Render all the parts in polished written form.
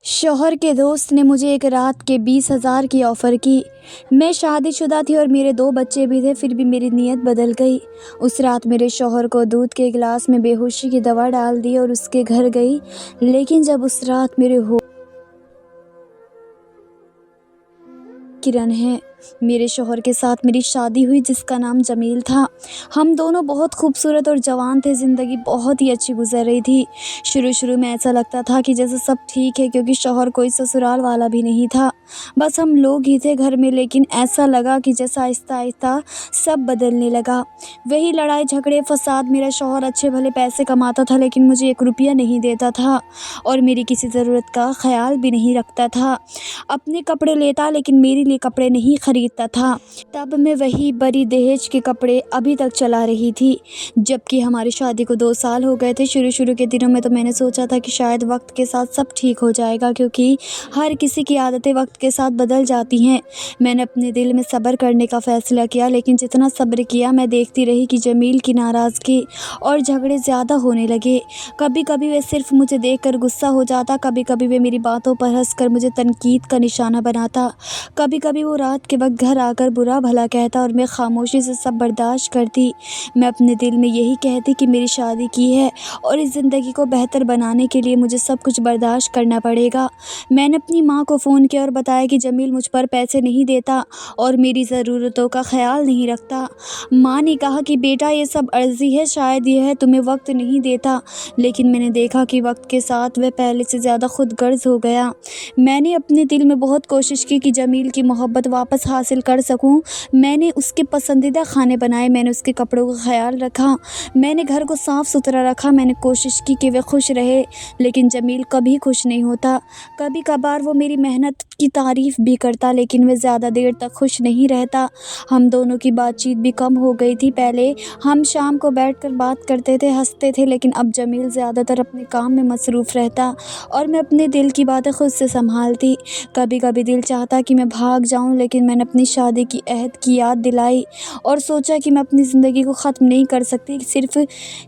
شوہر کے دوست نے مجھے ایک رات کے 20,000 کی آفر کی۔ میں شادی شدہ تھی اور میرے 2 بچے بھی تھے، پھر بھی میری نیت بدل گئی۔ اس رات میرے شوہر کو دودھ کے گلاس میں بے ہوشی کی دوا ڈال دی اور اس کے گھر گئی، لیکن جب اس رات میرے کرن ہے میرے شوہر کے ساتھ میری شادی ہوئی، جس کا نام جمیل تھا۔ ہم دونوں بہت خوبصورت اور جوان تھے، زندگی بہت ہی اچھی گزر رہی تھی۔ شروع میں ایسا لگتا تھا کہ جیسے سب ٹھیک ہے، کیونکہ شوہر کوئی سسرال والا بھی نہیں تھا، بس ہم لوگ ہی تھے گھر میں۔ لیکن ایسا لگا کہ جیسا آہستہ آہستہ سب بدلنے لگا۔ وہی لڑائی جھگڑے فساد۔ میرا شوہر اچھے بھلے پیسے کماتا تھا، لیکن مجھے 1 روپیہ نہیں دیتا تھا اور میری کسی ضرورت کا خیال بھی نہیں رکھتا تھا۔ اپنے کپڑے لیتا، لیکن میرے لیے کپڑے نہیں خریدتا تھا۔ تب میں وہی بڑی دہیج کے کپڑے ابھی تک چلا رہی تھی، جبکہ ہماری شادی کو 2 سال ہو گئے تھے۔ شروع کے دنوں میں تو میں نے سوچا تھا کہ شاید وقت کے ساتھ سب ٹھیک ہو جائے گا، کیونکہ ہر کسی کی عادتیں وقت کے ساتھ بدل جاتی ہیں۔ میں نے اپنے دل میں صبر کرنے کا فیصلہ کیا، لیکن جتنا صبر کیا میں دیکھتی رہی کہ جمیل کی ناراضگی اور جھگڑے زیادہ ہونے لگے۔ کبھی کبھی وہ صرف مجھے دیکھ کر غصہ ہو جاتا، کبھی کبھی وہ میری باتوں پر ہنس کر مجھے تنقید کا نشانہ بناتا، کبھی کبھی وہ رات کے وقت گھر آ کر برا بھلا کہتا اور میں خاموشی سے سب برداشت کرتی۔ میں اپنے دل میں یہی کہتی کہ میری شادی کی ہے اور اس زندگی کو بہتر بنانے کے لیے مجھے سب کچھ برداشت کرنا پڑے گا۔ میں نے اپنی ماں کو فون کیا اور بتایا کہ جمیل مجھ پر پیسے نہیں دیتا اور میری ضرورتوں کا خیال نہیں رکھتا۔ ماں نے کہا کہ بیٹا، یہ سب عرضی ہے، شاید یہ ہے تمہیں وقت نہیں دیتا، لیکن میں نے دیکھا کہ وقت کے ساتھ وہ پہلے سے زیادہ خود غرض ہو گیا۔ میں نے اپنے دل میں بہت کوشش کی کہ جمیل کی محبت واپس حاصل کر سکوں۔ میں نے اس کے پسندیدہ کھانے بنائے، میں نے اس کے کپڑوں کا خیال رکھا، میں نے گھر کو صاف ستھرا رکھا، میں نے کوشش کی کہ وہ خوش رہے، لیکن جمیل کبھی خوش نہیں ہوتا۔ کبھی کبھار وہ میری محنت کی تعریف بھی کرتا، لیکن وہ زیادہ دیر تک خوش نہیں رہتا۔ ہم دونوں کی بات چیت بھی کم ہو گئی تھی۔ پہلے ہم شام کو بیٹھ کر بات کرتے تھے، ہنستے تھے، لیکن اب جمیل زیادہ تر اپنے کام میں مصروف رہتا اور میں اپنے دل کی باتیں خود سے سنبھالتی۔ کبھی کبھی دل چاہتا کہ میں بھاگ جاؤں، لیکن میں نے اپنی شادی کی عہد کی یاد دلائی اور سوچا کہ میں اپنی زندگی کو ختم نہیں کر سکتی صرف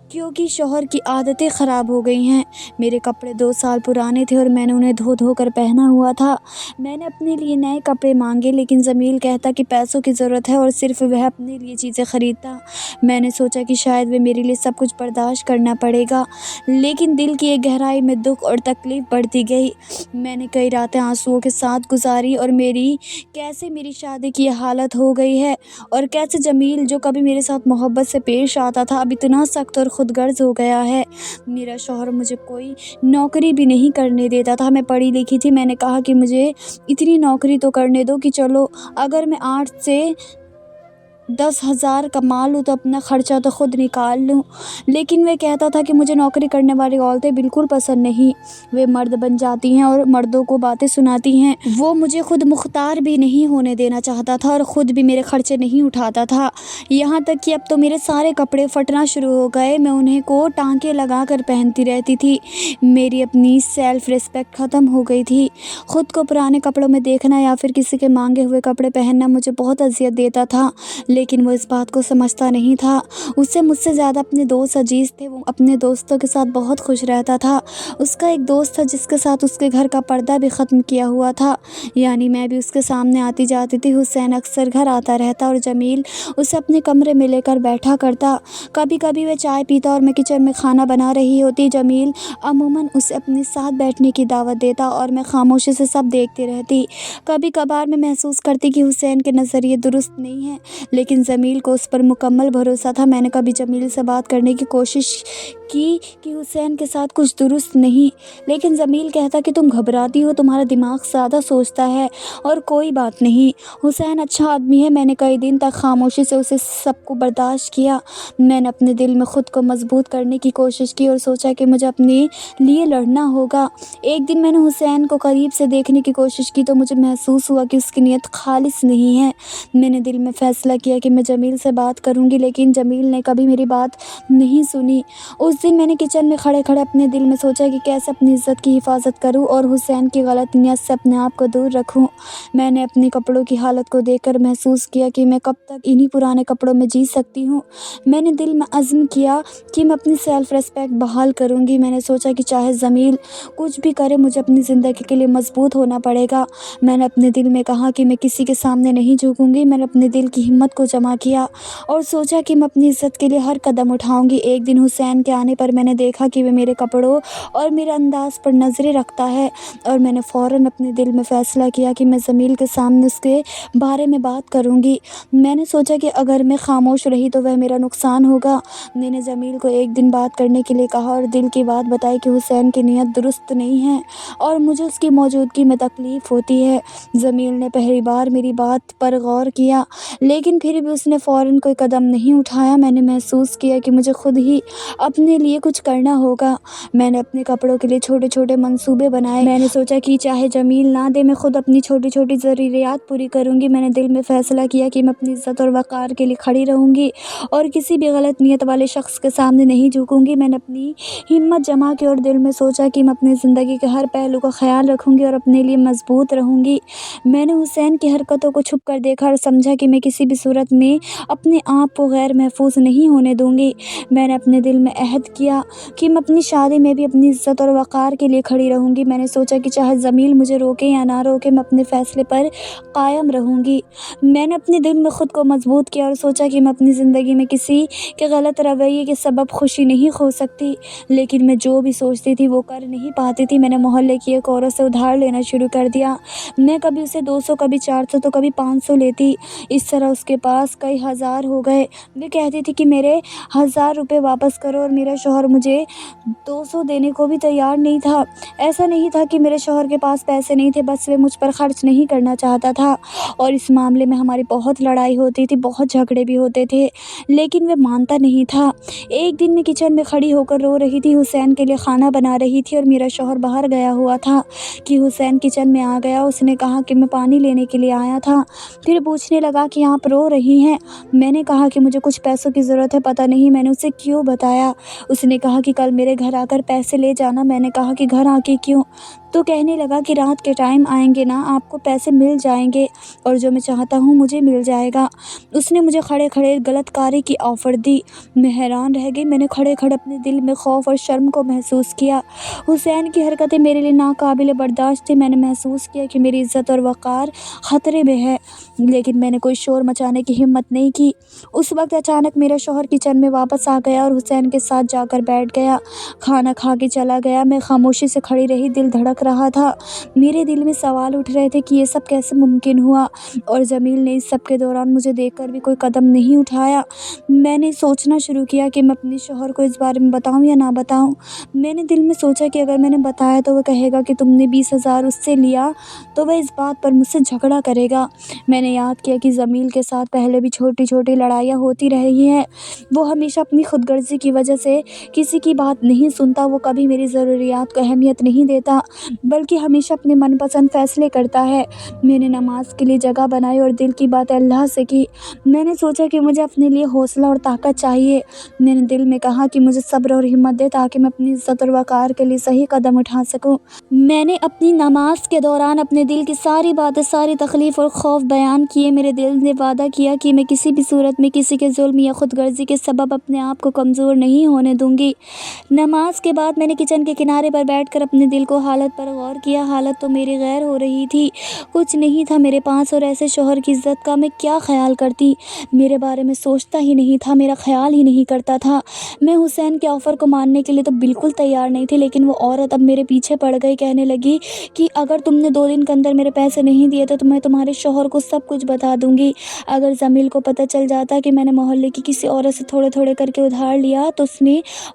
کیونکہ شوہر کی عادتیں خراب ہو گئی ہیں۔ میرے کپڑے 2 سال پرانے تھے اور میں نے انہیں دھو کر پہنا ہوا تھا۔ میں نے اپنے لیے نئے کپڑے مانگے، لیکن جمیل کہتا کہ پیسوں کی ضرورت ہے اور صرف وہ اپنے لیے چیزیں خریدتا۔ میں نے سوچا کہ شاید وہ میرے لیے سب کچھ برداشت کرنا پڑے گا، لیکن دل کی ایک گہرائی میں دکھ اور تکلیف بڑھتی گئی۔ میں نے کئی راتیں آنسوؤں کے ساتھ گزاری اور کیسے میری شادی کی یہ حالت ہو گئی ہے، اور کیسے جمیل جو کبھی میرے ساتھ محبت سے پیش آتا تھا اب اتنا سخت اور خود غرض ہو گیا ہے۔ میرا شوہر مجھے کوئی نوکری بھی نہیں کرنے دیتا تھا۔ میں پڑھی لکھی تھی، میں نے کہا کہ مجھے اتنی نوکری تو کرنے دو کہ چلو اگر میں 8 سے 10,000 کما لوں تو اپنا خرچہ تو خود نکال لوں، لیکن وہ کہتا تھا کہ مجھے نوکری کرنے والی عورتیں بالکل پسند نہیں، وہ مرد بن جاتی ہیں اور مردوں کو باتیں سناتی ہیں۔ وہ مجھے خود مختار بھی نہیں ہونے دینا چاہتا تھا اور خود بھی میرے خرچے نہیں اٹھاتا تھا، یہاں تک کہ اب تو میرے سارے کپڑے پھٹنا شروع ہو گئے، میں انہیں کو ٹانکے لگا کر پہنتی رہتی تھی۔ میری اپنی سیلف ریسپیکٹ ختم ہو گئی تھی۔ خود کو پرانے کپڑوں میں دیکھنا یا پھر کسی کے مانگے ہوئے کپڑے پہننا مجھے بہت اذیت دیتا تھا، لیکن وہ اس بات کو سمجھتا نہیں تھا۔ اسے مجھ سے زیادہ اپنے دوست عزیز تھے، وہ اپنے دوستوں کے ساتھ بہت خوش رہتا تھا۔ اس کا ایک دوست تھا جس کے ساتھ اس کے گھر کا پردہ بھی ختم کیا ہوا تھا، یعنی میں بھی اس کے سامنے آتی جاتی تھی۔ حسین اکثر گھر آتا رہتا اور جمیل اسے اپنے کمرے میں لے کر بیٹھا کرتا۔ کبھی کبھی وہ چائے پیتا اور میں کچن میں کھانا بنا رہی ہوتی۔ جمیل عموماً اسے اپنے ساتھ بیٹھنے کی دعوت دیتا اور میں خاموشی سے سب دیکھتی رہتی۔ کبھی کبھار میں محسوس کرتی کہ حسین کے نظریے درست نہیں ہیں، لیکن جمیل کو اس پر مکمل بھروسہ تھا۔ میں نے کبھی جمیل سے بات کرنے کی کوشش کی کہ حسین کے ساتھ کچھ درست نہیں، لیکن جمیل کہتا کہ تم گھبراتی ہو، تمہارا دماغ زیادہ سوچتا ہے اور کوئی بات نہیں، حسین اچھا آدمی ہے۔ میں نے کئی دن تک خاموشی سے اسے سب کو برداشت کیا۔ میں نے اپنے دل میں خود کو مضبوط کرنے کی کوشش کی اور سوچا کہ مجھے اپنے لیے لڑنا ہوگا۔ ایک دن میں نے حسین کو قریب سے دیکھنے کی کوشش کی تو مجھے محسوس ہوا کہ اس کی نیت خالص نہیں ہے۔ میں نے دل میں فیصلہ کیا کیا کہ میں جمیل سے بات کروں گی، لیکن جمیل نے کبھی میری بات نہیں سنی۔ اس دن میں نے کچن میں کھڑے کھڑے اپنے دل میں سوچا کہ کیسے اپنی عزت کی حفاظت کروں اور حسین کی غلط نیت سے اپنے آپ کو دور رکھوں۔ میں نے اپنی کپڑوں کی حالت کو دیکھ کر محسوس کیا کہ میں کب تک انہی پرانے کپڑوں میں جی سکتی ہوں۔ میں نے دل میں عزم کیا کہ میں اپنی سیلف ریسپیکٹ بحال کروں گی۔ میں نے سوچا کہ چاہے جمیل کچھ بھی کرے، مجھے اپنی زندگی کے لیے مضبوط ہونا پڑے گا۔ میں نے اپنے دل میں کہا کہ میں کسی کے سامنے نہیں جھکوں گی۔ میں نے اپنے دل کی ہمت کو جمع کیا اور سوچا کہ میں اپنی عزت کے لیے ہر قدم اٹھاؤں گی۔ ایک دن حسین کے آنے پر میں نے دیکھا کہ وہ میرے کپڑوں اور میرے انداز پر نظریں رکھتا ہے، اور میں نے فوراً اپنے دل میں فیصلہ کیا کہ میں جمیل کے سامنے اس کے بارے میں بات کروں گی۔ میں نے سوچا کہ اگر میں خاموش رہی تو وہ میرا نقصان ہوگا۔ میں نے جمیل کو ایک دن بات کرنے کے لیے کہا اور دل کی بات بتائی کہ حسین کی نیت درست نہیں ہے اور مجھے اس کی موجودگی میں تکلیف ہوتی ہے۔ جمیل نے پہلی بار میری بات پر غور کیا، لیکن پھر بھی اس نے فوراً کوئی قدم نہیں اٹھایا۔ میں نے محسوس کیا کہ مجھے خود ہی اپنے لیے کچھ کرنا ہوگا۔ میں نے اپنے کپڑوں کے لیے چھوٹے چھوٹے منصوبے بنائے۔ میں نے سوچا کہ چاہے جمیل نہ دے، میں خود اپنی چھوٹی چھوٹی ضروریات پوری کروں گی۔ میں نے دل میں فیصلہ کیا کہ میں اپنی عزت اور وقار کے لیے کھڑی رہوں گی اور کسی بھی غلط نیت والے شخص کے سامنے نہیں جھکوں گی۔ میں نے اپنی ہمت جمع کی اور دل میں سوچا کہ میں اپنی زندگی کے ہر پہلو کا خیال رکھوں گی اور اپنے لیے مضبوط رہوں گی۔ میں نے حسین کی حرکتوں کو چھپ کر دیکھا اور سمجھا کہ میں کسی بھی صورت میں اپنے آپ کو غیر محفوظ نہیں ہونے دوں گی۔ میں نے اپنے دل میں عہد کیا کہ میں اپنی شادی میں بھی اپنی عزت اور وقار کے لیے کھڑی رہوں گی۔ میں نے سوچا کہ چاہے جمیل مجھے روکے یا نہ روکے، میں اپنے فیصلے پر قائم رہوں گی۔ میں نے اپنے دل میں خود کو مضبوط کیا اور سوچا کہ میں اپنی زندگی میں کسی کے غلط رویے کے سبب خوشی نہیں کھو سکتی، لیکن میں جو بھی سوچتی تھی وہ کر نہیں پاتی تھی۔ میں نے محلے کی ایک عورت سے ادھار لینا شروع کر دیا۔ میں کبھی اسے 200، کبھی 400 تو کبھی 500 لیتی۔ اس طرح اس کے پاس کئی ہزار ہو گئے۔ وہ کہتی تھی کہ میرے 1000 روپے واپس کرو، اور میرا شوہر مجھے 200 دینے کو بھی تیار نہیں تھا۔ ایسا نہیں تھا کہ میرے شوہر کے پاس پیسے نہیں تھے، بس وہ مجھ پر خرچ نہیں کرنا چاہتا تھا، اور اس معاملے میں ہماری بہت لڑائی ہوتی تھی، بہت جھگڑے بھی ہوتے تھے، لیکن وہ مانتا نہیں تھا۔ ایک دن میں کچن میں کھڑی ہو کر رو رہی تھی، حسین کے لیے کھانا بنا رہی تھی اور میرا شوہر باہر گیا ہوا تھا کہ حسین کچن میں آ گیا۔ اس نے کہا کہ میں پانی لینے کے لیے آیا تھا، پھر پوچھنے لگا کہ آپ رو رہی ہیں۔ میں نے کہا کہ مجھے کچھ پیسوں کی ضرورت ہے، پتہ نہیں میں نے اسے کیوں بتایا۔ اس نے کہا کہ کل میرے گھر آ کر پیسے لے جانا۔ میں نے کہا کہ گھر آ کے کیوں؟ تو کہنے لگا کہ رات کے ٹائم آئیں گے نا، آپ کو پیسے مل جائیں گے اور جو میں چاہتا ہوں مجھے مل جائے گا۔ اس نے مجھے کھڑے کھڑے غلط کاری کی آفر دی۔ میں حیران رہ گئی۔ میں نے کھڑے کھڑے اپنے دل میں خوف اور شرم کو محسوس کیا۔ حسین کی حرکتیں میرے لیے ناقابل برداشت تھی۔ میں نے محسوس کیا کہ میری عزت اور وقار خطرے میں ہے، لیکن میں نے کوئی شور مچانے کی ہمت نہیں کی۔ اس وقت اچانک میرا شوہر کچن میں واپس آ گیا اور حسین کے ساتھ جا کر بیٹھ گیا۔ کھانا کھا کے چلا گیا۔ میں خاموشی سے کھڑی رہی، دل دھڑک رہا تھا۔ میرے دل میں سوال اٹھ رہے تھے کہ یہ سب کیسے ممکن ہوا، اور جمیل نے اس سب کے دوران مجھے دیکھ کر بھی کوئی قدم نہیں اٹھایا۔ میں نے سوچنا شروع کیا کہ میں اپنے شوہر کو اس بارے میں بتاؤں یا نہ بتاؤں۔ میں نے دل میں سوچا کہ اگر میں نے بتایا تو وہ کہے گا کہ تم نے 20,000 اس سے لیا، تو وہ اس بات پر مجھ سے جھگڑا کرے گا۔ میں نے یاد کیا کہ جمیل کے ساتھ پہلے بھی چھوٹی چھوٹی لڑائیاں ہوتی رہی ہیں۔ وہ ہمیشہ اپنی خود غرضی کی وجہ سے کسی کی بات نہیں سنتا، وہ کبھی میری ضروریات کو اہمیت نہیں دیتا، بلکہ ہمیشہ اپنے من پسند فیصلے کرتا ہے۔ میں نے نماز کے لیے جگہ بنائی اور دل کی بات اللہ سے کی۔ میں نے سوچا کہ مجھے اپنے لیے حوصلہ اور طاقت چاہیے۔ میں نے دل میں کہا کہ مجھے صبر اور ہمت دے تاکہ میں اپنی عزت اور وقار کے لیے صحیح قدم اٹھا سکوں۔ میں نے اپنی نماز کے دوران اپنے دل کی ساری باتیں، ساری تکلیف اور خوف بیان کیے۔ میرے دل نے وعدہ کیا کہ میں کسی بھی صورت میں کسی کے ظلم یا خود غرضی کے سبب اپنے آپ کو کمزور نہیں ہونے دوں گی۔ نماز کے بعد میں نے کچن کے کنارے پر بیٹھ کر اپنے دل کو حالت پر غور کیا۔ حالت تو میری غیر ہو رہی تھی، کچھ نہیں تھا میرے پاس، اور ایسے شوہر کی عزت کا میں کیا خیال کرتی؟ میرے بارے میں سوچتا ہی نہیں تھا، میرا خیال ہی نہیں کرتا تھا۔ میں حسین کے آفر کو ماننے کے لیے تو بالکل تیار نہیں تھی، لیکن وہ عورت اب میرے پیچھے پڑ گئی، کہنے لگی کہ اگر تم نے 2 دن کے اندر میرے پیسے نہیں دیے تو میں تمہارے شوہر کو سب کچھ بتا دوں گی۔ اگر جمیل کو پتہ چل جاتا کہ میں نے محلے کی کسی عورت سے تھوڑے تھوڑے کر کے ادھار لیا تو اس نے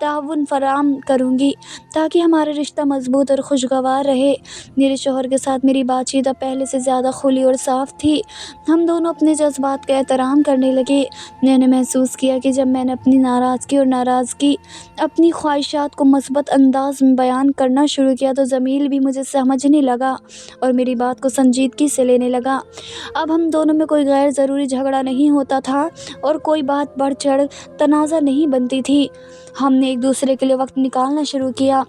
تعاون فراہم کروں گی تاکہ ہمارا رشتہ مضبوط اور خوشگوار رہے۔ میرے شوہر کے ساتھ میری بات چیت اب پہلے سے زیادہ کھلی اور صاف تھی۔ ہم دونوں اپنے جذبات کا احترام کرنے لگے۔ میں نے محسوس کیا کہ جب میں نے اپنی ناراضگی اپنی خواہشات کو مثبت انداز میں بیان کرنا شروع کیا تو جمیل بھی مجھے سمجھنے لگا اور میری بات کو سنجیدگی سے لینے لگا۔ اب ہم دونوں میں کوئی غیر ضروری جھگڑا نہیں ہوتا تھا اور کوئی بات بڑھ چڑھ تنازع نہیں بنتی تھی۔ ہم نے ایک دوسرے کے لیے وقت نکالنا شروع کیا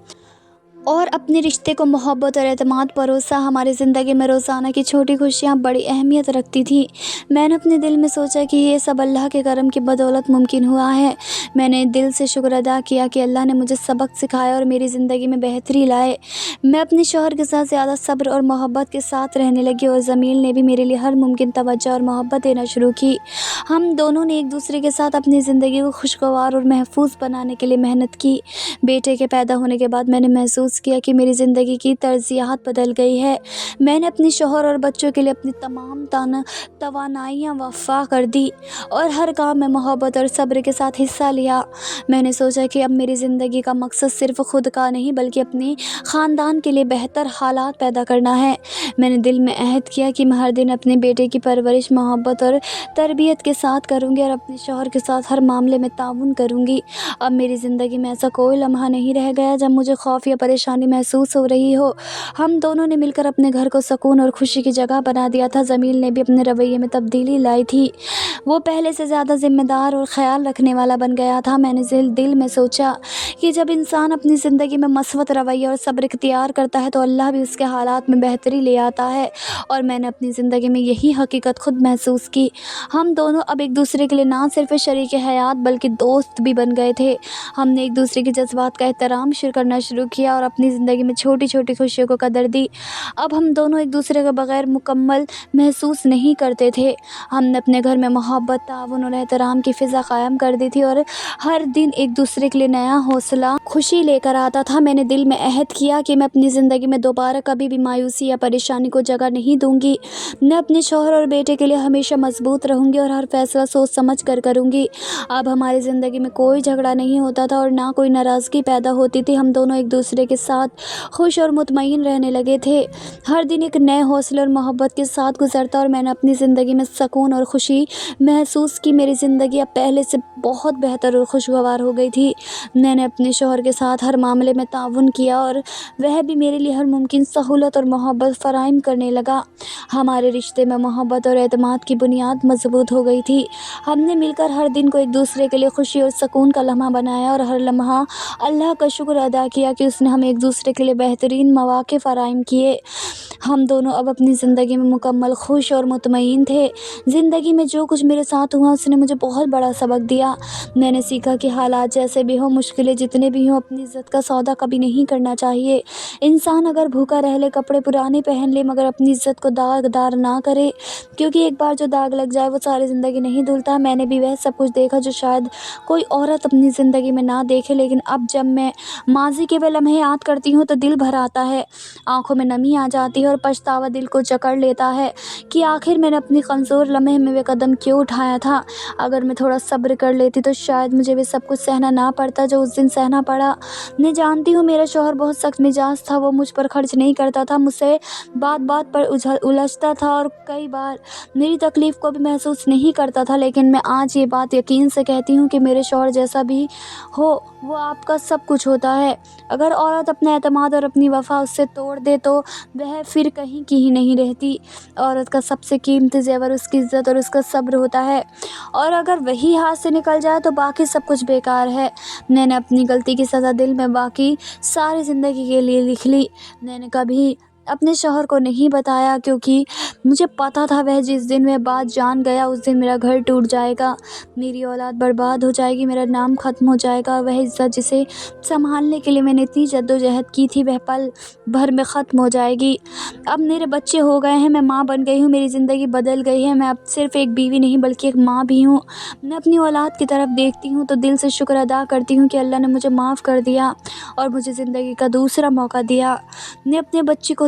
اور اپنے رشتے کو محبت اور اعتماد پروسا۔ ہماری زندگی میں روزانہ کی چھوٹی خوشیاں بڑی اہمیت رکھتی تھیں۔ میں نے اپنے دل میں سوچا کہ یہ سب اللہ کے کرم کی بدولت ممکن ہوا ہے۔ میں نے دل سے شکر ادا کیا کہ اللہ نے مجھے سبق سکھایا اور میری زندگی میں بہتری لائے۔ میں اپنے شوہر کے ساتھ زیادہ صبر اور محبت کے ساتھ رہنے لگی اور جمیل نے بھی میرے لیے ہر ممکن توجہ اور محبت دینا شروع کی۔ ہم دونوں نے ایک دوسرے کے ساتھ اپنی زندگی کو خوشگوار اور محفوظ بنانے کے لیے محنت کی۔ بیٹے کے پیدا ہونے کے بعد میں نے محسوس کیا کہ میری زندگی کی ترجیحات بدل گئی ہے۔ میں نے اپنے شوہر اور بچوں کے لیے اپنی تمام توانائیاں وقف کر دی اور ہر کام میں محبت اور صبر کے ساتھ حصہ لیا۔ میں نے سوچا کہ اب میری زندگی کا مقصد صرف خود کا نہیں بلکہ اپنے خاندان کے لیے بہتر حالات پیدا کرنا ہے۔ میں نے دل میں عہد کیا کہ میں ہر دن اپنے بیٹے کی پرورش محبت اور تربیت کے ساتھ کروں گی اور اپنے شوہر کے ساتھ ہر معاملے میں تعاون کروں گی۔ اب میری زندگی میں ایسا کوئی لمحہ نہیں رہ گیا جب مجھے خوف یا پریشانی محسوس ہو رہی ہو۔ ہم دونوں نے مل کر اپنے گھر کو سکون اور خوشی کی جگہ بنا دیا تھا۔ جمیل نے بھی اپنے رویے میں تبدیلی لائی تھی۔ وہ پہلے سے زیادہ ذمہ دار اور خیال رکھنے والا بن گیا تھا۔ میں نے دل میں سوچا کہ جب انسان اپنی زندگی میں مثبت رویہ اور صبر اختیار کرتا ہے تو اللہ بھی اس کے حالات میں بہتری لے آتا ہے، اور میں نے اپنی زندگی میں یہی حقیقت خود محسوس کی۔ ہم دونوں اب ایک دوسرے کے لیے نہ صرف شریک حیات بلکہ دوست بھی بن گئے تھے۔ ہم نے ایک دوسرے کے جذبات کا احترام کرنا شروع کیا اور اپنی زندگی میں چھوٹی چھوٹی خوشیوں کو قدر دی۔ اب ہم دونوں ایک دوسرے کے بغیر مکمل محسوس نہیں کرتے تھے۔ ہم نے اپنے گھر میں محبت، تعاون اور احترام کی فضا قائم کر دی تھی اور ہر دن ایک دوسرے کے لیے نیا حوصلہ، خوشی لے کر آتا تھا۔ میں نے دل میں عہد کیا کہ میں اپنی زندگی میں دوبارہ کبھی بھی مایوسی یا پریشانی کو جگہ نہیں دوں گی۔ میں اپنے شوہر اور بیٹے کے لیے ہمیشہ مضبوط رہوں گی اور ہر فیصلہ سوچ سمجھ کر کروں گی۔ اب ہماری زندگی میں کوئی جھگڑا نہیں ہوتا تھا اور نہ کوئی ناراضگی پیدا ہوتی تھی۔ ہم دونوں ایک دوسرے کے ساتھ خوش اور مطمئن رہنے لگے تھے۔ ہر دن ایک نئے حوصلے اور محبت کے ساتھ گزرتا اور میں نے اپنی زندگی میں سکون اور خوشی محسوس کی۔ میری زندگی اب پہلے سے بہت بہتر اور خوشگوار ہو گئی تھی۔ میں نے اپنے شوہر کے ساتھ ہر معاملے میں تعاون کیا اور وہ بھی میرے لیے ہر ممکن سہولت اور محبت فراہم کرنے لگا۔ ہمارے رشتے میں محبت اور اعتماد کی بنیاد مضبوط ہو گئی تھی۔ ہم نے مل کر ہر دن کو ایک دوسرے کے لیے خوشی اور سکون کا لمحہ بنایا اور ہر لمحہ اللہ کا شکر ادا کیا کہ اس نے ہمیں ایک دوسرے کے لیے بہترین مواقع فراہم کیے۔ ہم دونوں اب اپنی زندگی میں مکمل خوش اور مطمئن تھے۔ زندگی میں جو کچھ میرے ساتھ ہوا اس نے مجھے بہت بڑا سبق دیا۔ میں نے سیکھا کہ حالات جیسے بھی ہوں، مشکلیں جتنے بھی ہوں، اپنی عزت کا سودا کبھی نہیں کرنا چاہیے۔ انسان اگر بھوکا رہ لے، کپڑے پرانے پہن لے، مگر اپنی عزت کو داغدار نہ کرے، کیونکہ ایک بار جو داغ لگ جائے وہ ساری زندگی نہیں دھلتا۔ میں نے بھی وہ سب کچھ دیکھا جو شاید کوئی عورت اپنی زندگی میں نہ دیکھے، لیکن اب جب میں ماضی کے وہ لمحے یاد کرتی ہوں تو دل بھر آتا ہے، آنکھوں میں نمی آ جاتی ہے اور پچھتاوا دل کو جکڑ لیتا ہے کہ آخر میں نے اپنی کمزور لمحے میں وہ قدم کیوں اٹھایا تھا۔ اگر میں تھوڑا صبر کر لیتی تو شاید مجھے وہ سب کچھ سہنا نہ پڑتا جو اس دن سہنا پڑا۔ میں جانتی ہوں میرا شوہر بہت سخت مزاج تھا، وہ مجھ پر خرچ نہیں کرتا تھا، مجھ سے بات بات پر الجھتا تھا اور کئی بار میری تکلیف کو بھی محسوس نہیں کرتا تھا، لیکن میں آج یہ بات یقین سے کہتی ہوں کہ میرے شوہر جیسا بھی ہو وہ آپ کا سب کچھ ہوتا ہے۔ اگر عورت اپنا اعتماد اور اپنی وفا اس سے توڑ دے تو وہ پھر کہیں کی ہی نہیں رہتی۔ عورت کا سب سے قیمتی زیور اس کی عزت اور اس کا صبر ہوتا ہے، اور اگر وہی ہاتھ سے نکل جائے تو باقی سب کچھ بیکار ہے۔ میں نے اپنی غلطی کی سزا دل میں باقی ساری زندگی کے لیے لکھ لی۔ میں نے کبھی اپنے شوہر کو نہیں بتایا کیونکہ مجھے پتا تھا وہ جس دن وہ بات جان گیا اس دن میرا گھر ٹوٹ جائے گا، میری اولاد برباد ہو جائے گی، میرا نام ختم ہو جائے گا، وہ عزت جسے سنبھالنے کے لیے میں نے اتنی جدوجہد کی تھی وہ پل بھر میں ختم ہو جائے گی۔ اب میرے بچے ہو گئے ہیں، میں ماں بن گئی ہوں، میری زندگی بدل گئی ہے، میں اب صرف ایک بیوی نہیں بلکہ ایک ماں بھی ہوں۔ میں اپنی اولاد کی طرف دیکھتی ہوں تو دل سے شکر ادا کرتی ہوں کہ اللہ نے مجھے معاف کر دیا اور مجھے زندگی کا دوسرا موقع دیا۔ میں اپنے بچے کو